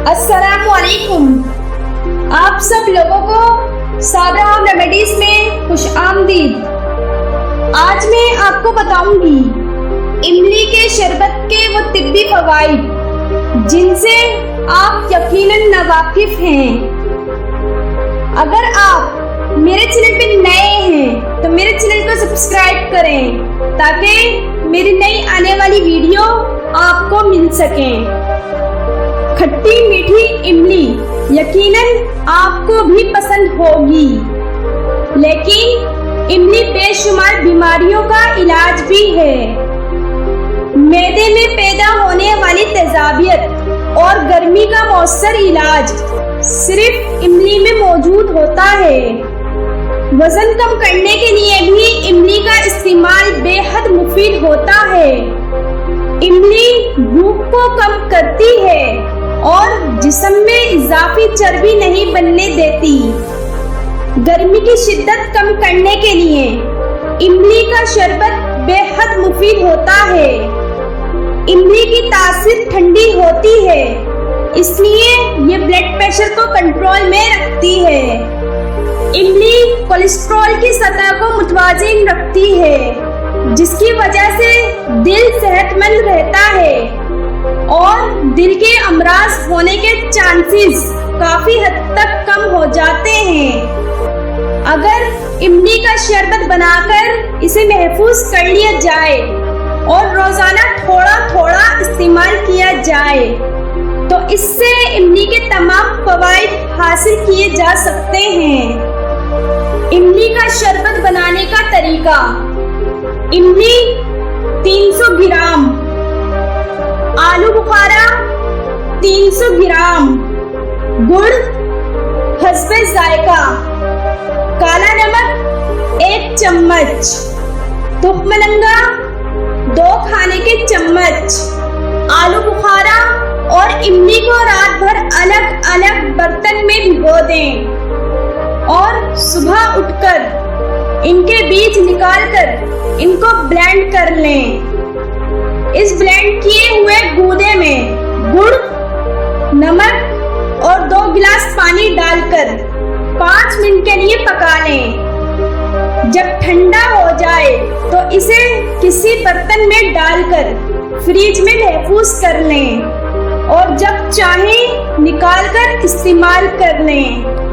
अस्सलामुअलैकुम। आप सब लोगों को साबरा रेमेडीज में खुश आमदीद। आज मैं आपको बताऊंगी इमली के शरबत के वो तिब्बी फवाइद जिनसे आप यकीनन नावाकिफ हैं। अगर आप मेरे चैनल पे नए हैं तो मेरे चैनल को सब्सक्राइब करें ताकि मेरी नई आने वाली वीडियो आपको मिल सके। खट्टी मीठी इमली यकीनन आपको भी पसंद होगी, लेकिन इमली बेशुमार बीमारियों का इलाज भी है। मैदे में पैदा होने वाली तेजाबियत और गर्मी का मौसर इलाज सिर्फ इमली में मौजूद होता है। वजन कम करने के लिए भी इमली का इस्तेमाल बेहद मुफीद होता है। इमली भूख को कम करती है और जिस्म में इजाफी चर्बी नहीं बनने देती। गर्मी की शिद्दत कम करने के लिए इमली का शरबत बेहद मुफीद होता है। इमली की तासीर ठंडी होती है, इसलिए ये ब्लड प्रेशर को कंट्रोल में रखती है। इमली कोलेस्ट्रॉल की सतह को मुतवाजिन रखती है, जिसकी वजह से दिल सेहतमंद रहता है और दिल के अमराज होने के चांसेस काफी हद तक कम हो जाते हैं। अगर इमली का शरबत बनाकर इसे महफूज कर लिया जाए और रोजाना थोड़ा थोड़ा इस्तेमाल किया जाए तो इससे इमली के तमाम फवाइद हासिल किए जा सकते हैं। इमली का शरबत बनाने का तरीका: इमली 300 ग्राम, आलू बुखारा 300 ग्राम, गुड़ हस्बे जायका, काला नमक 1 चम्मच, तुखमलंगा 2 खाने के चम्मच। आलू बुखारा और इमली को रात भर अलग अलग बर्तन में भिगो दें और सुबह उठकर इनके बीज निकालकर इनको ब्लेंड कर लें। इस ब्लेंड किए हुए गूदे में गुड़, नमक और 2 गिलास पानी डालकर 5 मिनट के लिए पका लें। जब ठंडा हो जाए तो इसे किसी बर्तन में डालकर फ्रिज में महफूज कर लें और जब चाहें निकालकर इस्तेमाल कर लें।